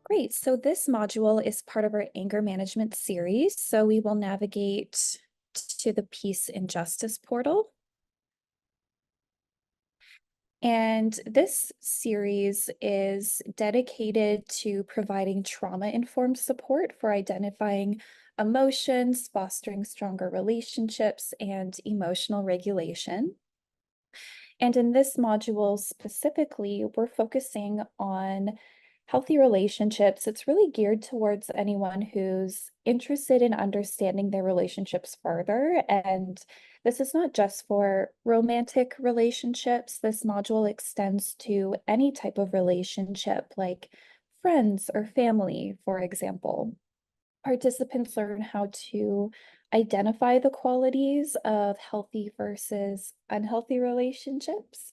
Great. So this module is part of our anger management series. So we will navigate to the Peace and Justice portal. And this series is dedicated to providing trauma-informed support for identifying emotions, fostering stronger relationships, and emotional regulation. And in this module specifically, we're focusing on healthy relationships. It's really geared towards anyone who's interested in understanding their relationships further. And this is not just for romantic relationships. This module extends to any type of relationship, like friends or family, for example. Participants learn how to identify the qualities of healthy versus unhealthy relationships,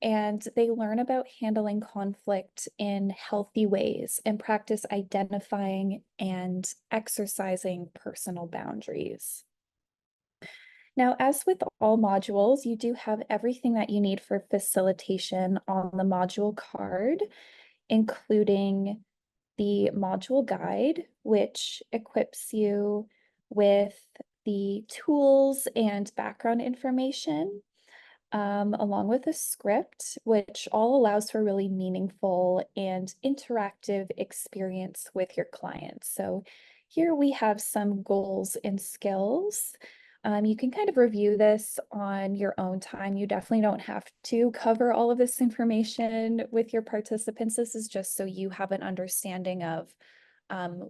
and they learn about handling conflict in healthy ways and practice identifying and exercising personal boundaries. Now, as with all modules, you do have everything that you need for facilitation on the module card, including the module guide, which equips you with the tools and background information, along with a script, which all allows for really meaningful and interactive experience with your clients. So here we have some goals and skills. You can kind of review this on your own time. You definitely don't have to cover all of this information with your participants. This is just so you have an understanding of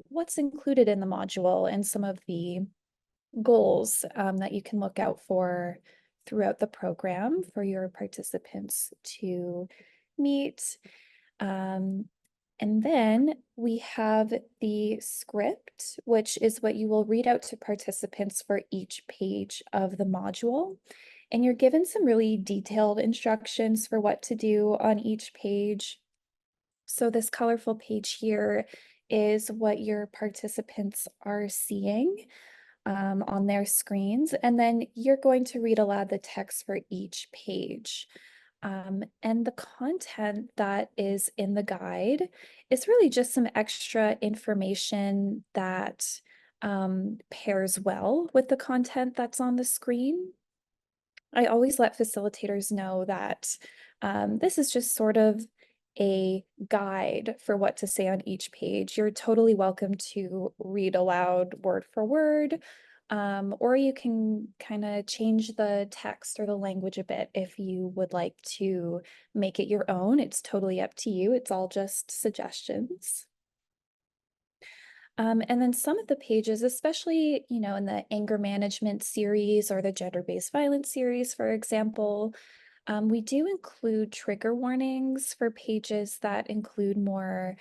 what's included in the module and some of the goals that you can look out for throughout the program for your participants to meet. And then we have the script, which is what you will read out to participants for each page of the module. And you're given some really detailed instructions for what to do on each page. So this colorful page here is what your participants are seeing on their screens. And then you're going to read aloud the text for each page. And the content that is in the guide is really just some extra information that pairs well with the content that's on the screen. I always let facilitators know that this is just sort of a guide for what to say on each page. You're totally welcome to read aloud word for word, or you can kind of change the text or the language a bit if you would like to make it your own. It's totally up to you. It's all just suggestions. And then some of the pages, especially, in the anger management series or the gender-based violence series, for example, we do include trigger warnings for pages that include more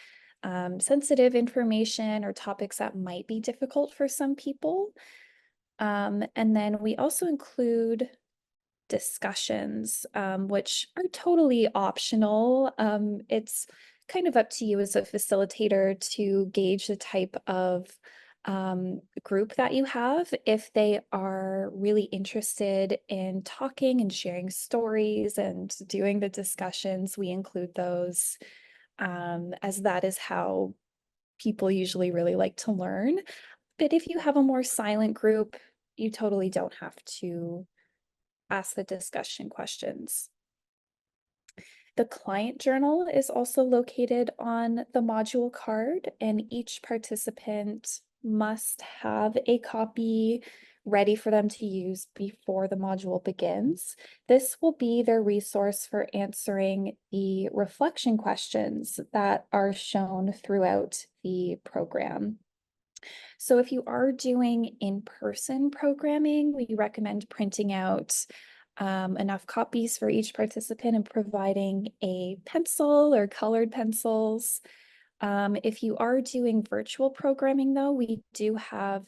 sensitive information or topics that might be difficult for some people. And then we also include discussions, which are totally optional. It's kind of up to you as a facilitator to gauge the type of group that you have. If they are really interested in talking and sharing stories and doing the discussions, we include those, as that is how people usually really like to learn. But if you have a more silent group, you totally don't have to ask the discussion questions. The client journal is also located on the module card, and each participant must have a copy ready for them to use before the module begins. This will be their resource for answering the reflection questions that are shown throughout the program. So if you are doing in-person programming, we recommend printing out enough copies for each participant and providing a pencil or colored pencils. If you are doing virtual programming, though, we do have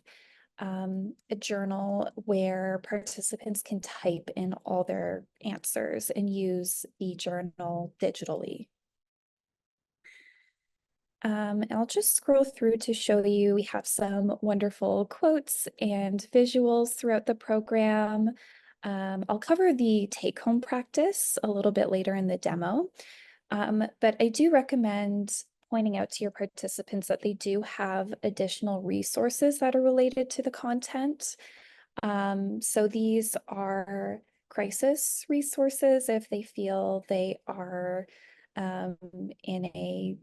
a journal where participants can type in all their answers and use the journal digitally. I'll just scroll through to show you, we have some wonderful quotes and visuals throughout the program. I'll cover the take-home practice a little bit later in the demo, but I do recommend pointing out to your participants that they do have additional resources that are related to the content. So these are crisis resources if they feel they are in a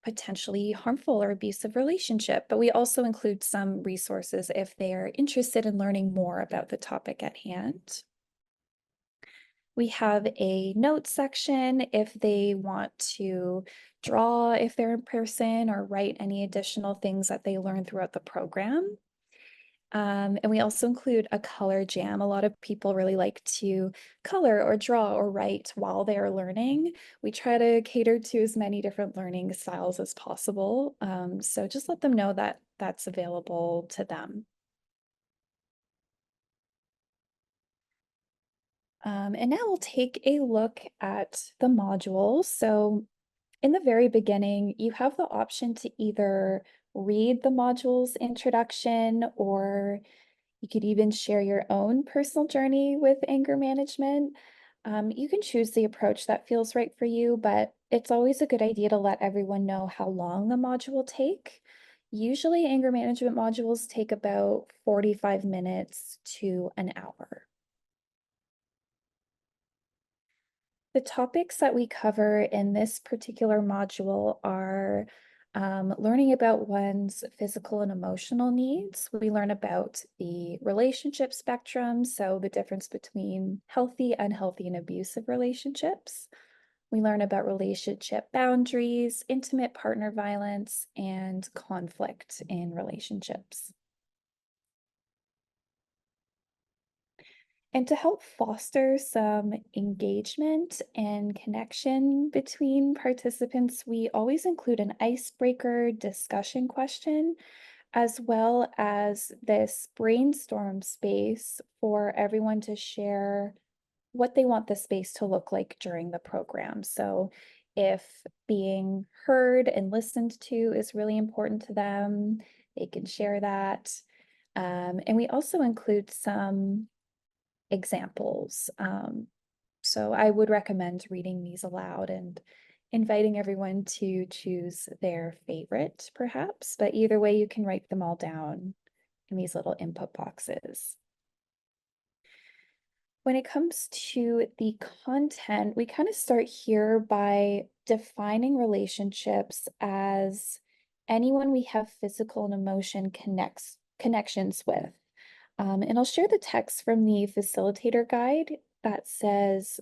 potentially harmful or abusive relationship, but we also include some resources if they are interested in learning more about the topic at hand. We have a notes section if they want to draw if they're in person or write any additional things that they learn throughout the program. And we also include a color jam. A lot of people really like to color or draw or write while they are learning. We try to cater to as many different learning styles as possible. So just let them know that that's available to them. And now we'll take a look at the modules. So in the very beginning, you have the option to either read the module's introduction, or you could even share your own personal journey with anger management. You can choose the approach that feels right for you, but it's always a good idea to let everyone know how long the module will take. Usually, anger management modules take about 45 minutes to an hour. The topics that we cover in this particular module are learning about one's physical and emotional needs. We learn about the relationship spectrum, so the difference between healthy, unhealthy, and abusive relationships. We learn about relationship boundaries, intimate partner violence, and conflict in relationships. And to help foster some engagement and connection between participants, we always include an icebreaker discussion question, as well as this brainstorm space for everyone to share what they want the space to look like during the program. So if being heard and listened to is really important to them, they can share that. And we also include some examples. So I would recommend reading these aloud and inviting everyone to choose their favorite, perhaps, but either way, you can write them all down in these little input boxes. When it comes to the content, we kind of start here by defining relationships as anyone we have physical and emotion connections with. And I'll share the text from the facilitator guide that says,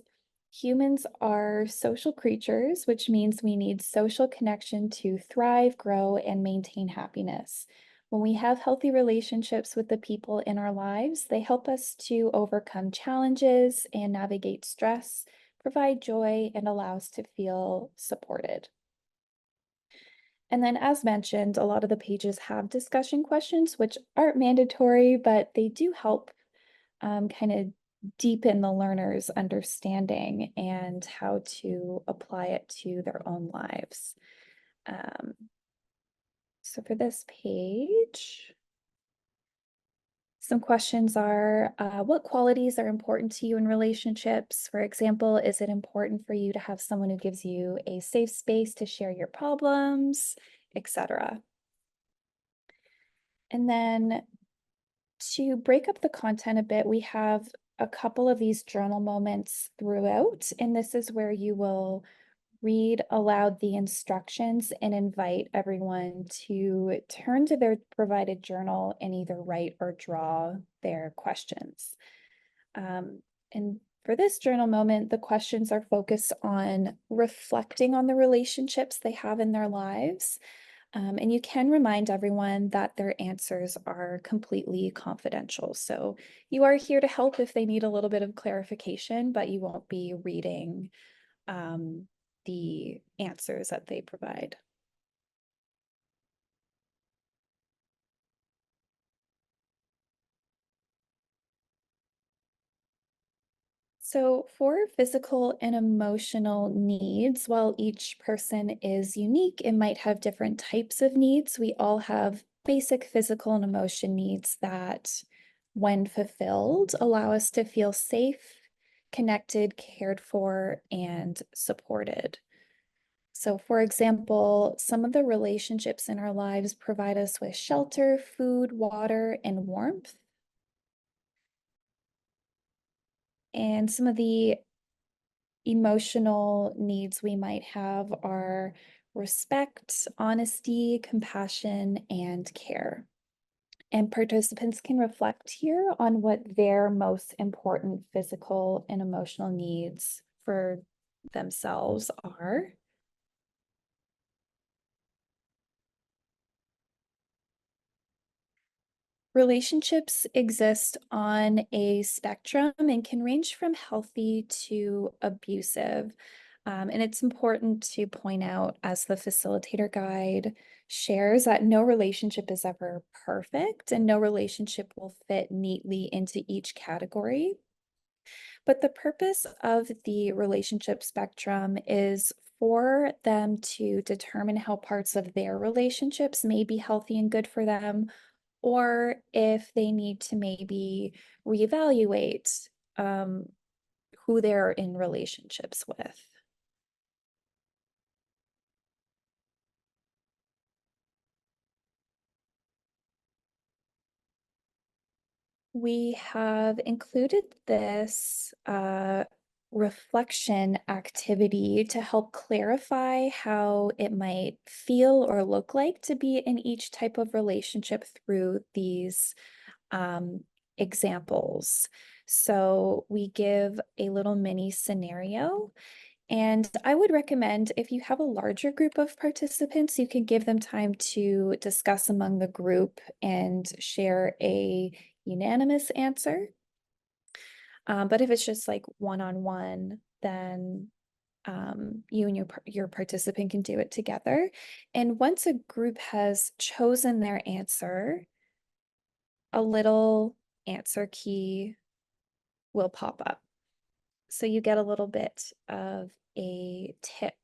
humans are social creatures, which means we need social connection to thrive, grow, and maintain happiness. When we have healthy relationships with the people in our lives, they help us to overcome challenges and navigate stress, provide joy, and allow us to feel supported. And then, as mentioned, a lot of the pages have discussion questions, which aren't mandatory, but they do help kind of deepen the learner's understanding and how to apply it to their own lives. So for this page, some questions are, what qualities are important to you in relationships? For example, is it important for you to have someone who gives you a safe space to share your problems, etc. And then to break up the content a bit, we have a couple of these journal moments throughout, and this is where you will read aloud the instructions and invite everyone to turn to their provided journal and either write or draw their questions. And for this journal moment, the questions are focused on reflecting on the relationships they have in their lives. And you can remind everyone that their answers are completely confidential. So you are here to help if they need a little bit of clarification, but you won't be reading the answers that they provide. So for physical and emotional needs, while each person is unique and might have different types of needs, we all have basic physical and emotion needs that, when fulfilled, allow us to feel safe, connected, cared for, and supported. So, for example, some of the relationships in our lives provide us with shelter, food, water, and warmth. And some of the emotional needs we might have are respect, honesty, compassion, and care. And participants can reflect here on what their most important physical and emotional needs for themselves are. Relationships exist on a spectrum and can range from healthy to abusive. And it's important to point out, as the facilitator guide shares, that no relationship is ever perfect and no relationship will fit neatly into each category. But the purpose of the relationship spectrum is for them to determine how parts of their relationships may be healthy and good for them, or if they need to maybe reevaluate who they're in relationships with. We have included this reflection activity to help clarify how it might feel or look like to be in each type of relationship through these um, examples. So we give a little mini scenario. And I would recommend, if you have a larger group of participants, you can give them time to discuss among the group and share a unanimous answer. But if it's just like one-on-one, then you and your participant can do it together. And once a group has chosen their answer, a little answer key will pop up. So you get a little bit of a tip.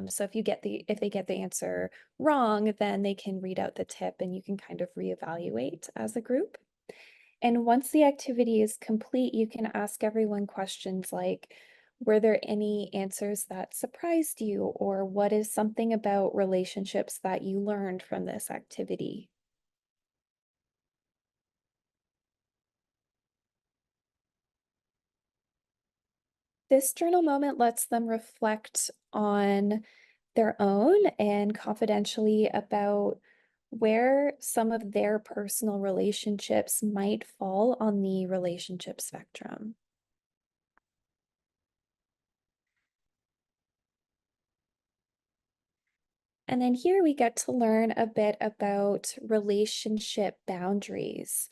So if they get the answer wrong, then they can read out the tip and you can kind of reevaluate as a group. And once the activity is complete, you can ask everyone questions like, were there any answers that surprised you? Or what is something about relationships that you learned from this activity? This journal moment lets them reflect on their own and confidentially about where some of their personal relationships might fall on the relationship spectrum. And then here we get to learn a bit about relationship boundaries.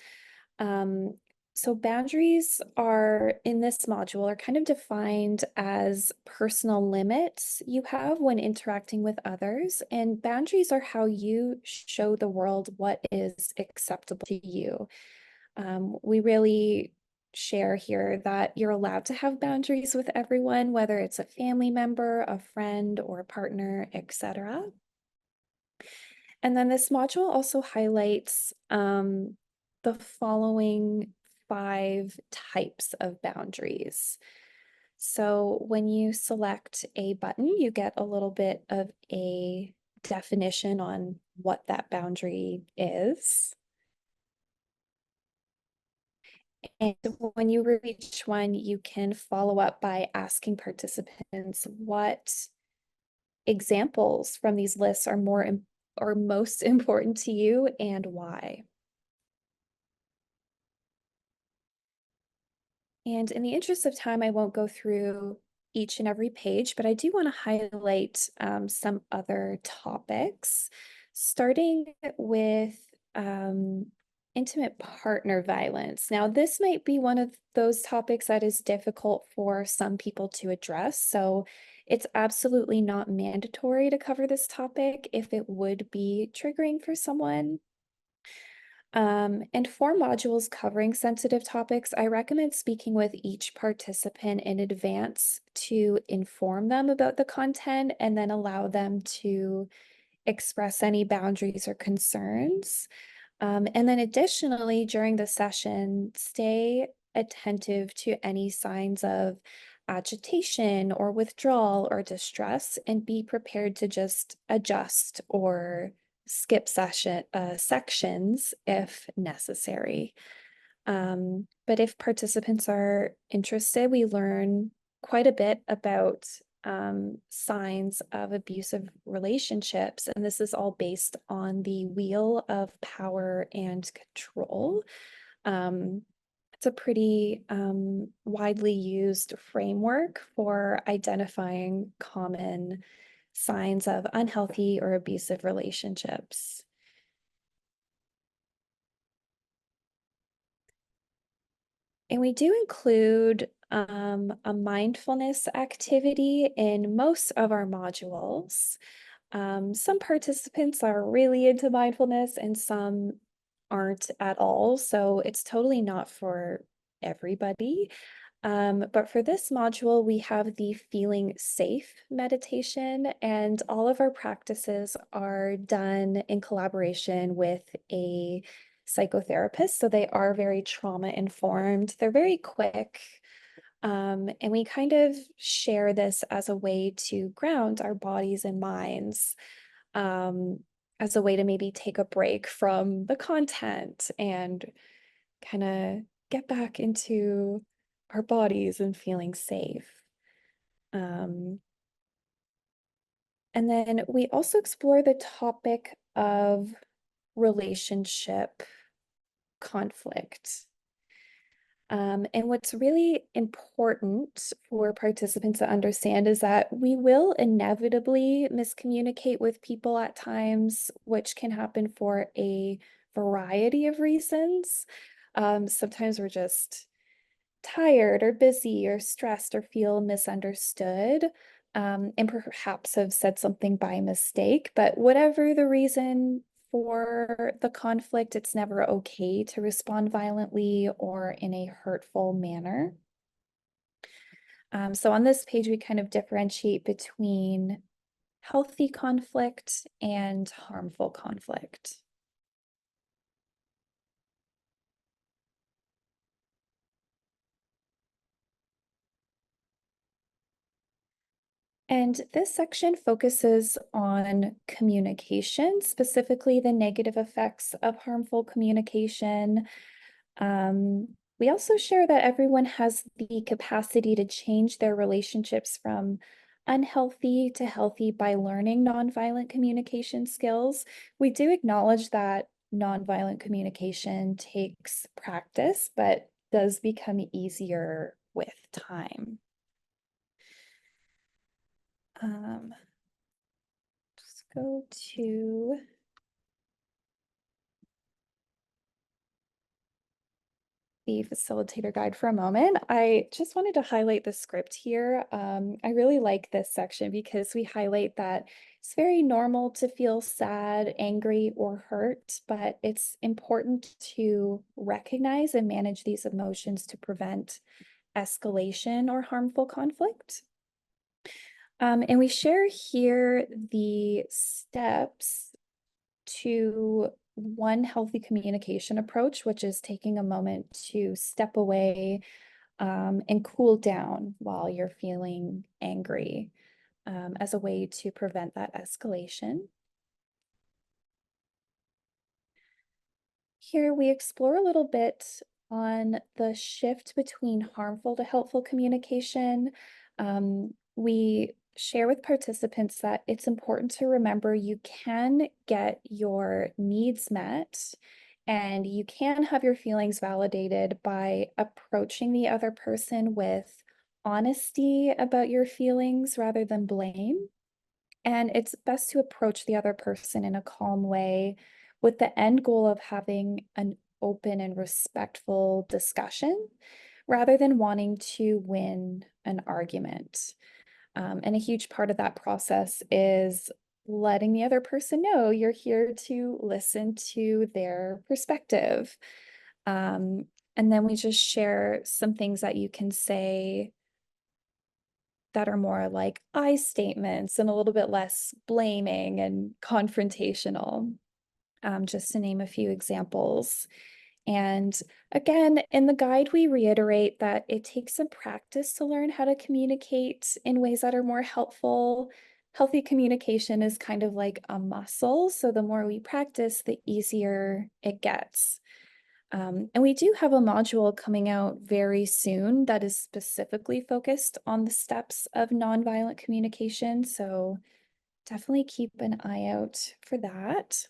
Um, so boundaries are in this module are kind of defined as personal limits you have when interacting with others. And boundaries are how you show the world what is acceptable to you. We really share here that you're allowed to have boundaries with everyone, whether it's a family member, a friend, or a partner, etc. And then this module also highlights the following 5 types of boundaries. So when you select a button, you get a little bit of a definition on what that boundary is. And when you reach one, you can follow up by asking participants what examples from these lists are or most important to you and why. And in the interest of time, I won't go through each and every page, but I do want to highlight some other topics, starting with intimate partner violence. Now, this might be one of those topics that is difficult for some people to address, so it's absolutely not mandatory to cover this topic if it would be triggering for someone. And for modules covering sensitive topics, I recommend speaking with each participant in advance to inform them about the content and then allow them to express any boundaries or concerns. And then additionally, during the session, stay attentive to any signs of agitation or withdrawal or distress, and be prepared to just adjust or skip sections if necessary. But if participants are interested, we learn quite a bit about signs of abusive relationships, and this is all based on the wheel of power and control. Um, it's a pretty widely used framework for identifying common signs of unhealthy or abusive relationships. And we do include a mindfulness activity in most of our modules. Some participants are really into mindfulness and some aren't at all. So it's totally not for everybody. But for this module, we have the feeling safe meditation, and all of our practices are done in collaboration with a psychotherapist. So they are very trauma informed. They're very quick. And we kind of share this as a way to ground our bodies and minds, um, as a way to maybe take a break from the content and kind of get back into our bodies and feeling safe. Um, and then we also explore the topic of relationship conflict. And what's really important for participants to understand is that we will inevitably miscommunicate with people at times, which can happen for a variety of reasons. Sometimes we're just tired or busy or stressed or feel misunderstood, and perhaps have said something by mistake. But whatever the reason for the conflict, it's never okay to respond violently or in a hurtful manner. So on this page, we kind of differentiate between healthy conflict and harmful conflict. And this section focuses on communication, specifically the negative effects of harmful communication. We also share that everyone has the capacity to change their relationships from unhealthy to healthy by learning nonviolent communication skills. We do acknowledge that nonviolent communication takes practice, but does become easier with time. Just go to the facilitator guide for a moment. I just wanted to highlight the script here. I really like this section because we highlight that it's very normal to feel sad, angry, or hurt, but it's important to recognize and manage these emotions to prevent escalation or harmful conflict. And we share here the steps to one healthy communication approach, which is taking a moment to step away and cool down while you're feeling angry, as a way to prevent that escalation. Here we explore a little bit on the shift between harmful to helpful communication. We share with participants that it's important to remember you can get your needs met and you can have your feelings validated by approaching the other person with honesty about your feelings rather than blame. And it's best to approach the other person in a calm way with the end goal of having an open and respectful discussion rather than wanting to win an argument. And a huge part of that process is letting the other person know you're here to listen to their perspective. And then we just share some things that you can say that are more like I statements and a little bit less blaming and confrontational, just to name a few examples. And again, in the guide, we reiterate that it takes some practice to learn how to communicate in ways that are more helpful. Healthy communication is kind of like a muscle. So the more we practice, the easier it gets. And we do have a module coming out very soon that is specifically focused on the steps of nonviolent communication. So definitely keep an eye out for that.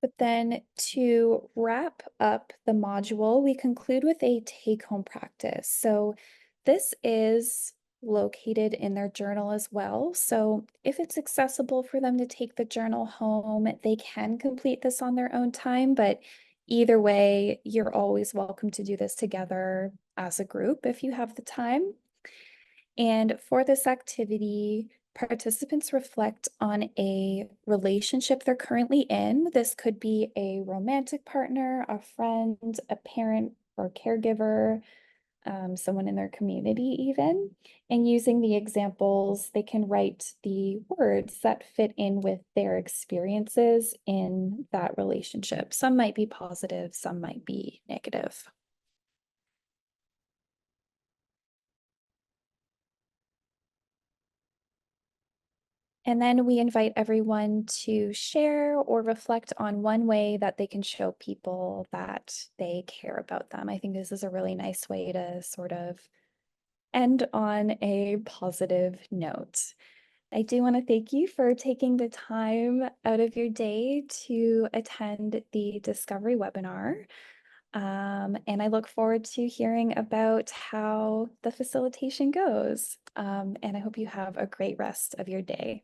But then to wrap up the module, we conclude with a take-home practice. So this is located in their journal as well. So if it's accessible for them to take the journal home, they can complete this on their own time. But either way, you're always welcome to do this together as a group if you have the time. And for this activity, participants reflect on a relationship they're currently in. This could be a romantic partner, a friend, a parent or caregiver, someone in their community even. And using the examples, they can write the words that fit in with their experiences in that relationship. Some might be positive, some might be negative. And then we invite everyone to share or reflect on one way that they can show people that they care about them. I think this is a really nice way to sort of end on a positive note. I do want to thank you for taking the time out of your day to attend the Discovery webinar. And I look forward to hearing about how the facilitation goes. And I hope you have a great rest of your day.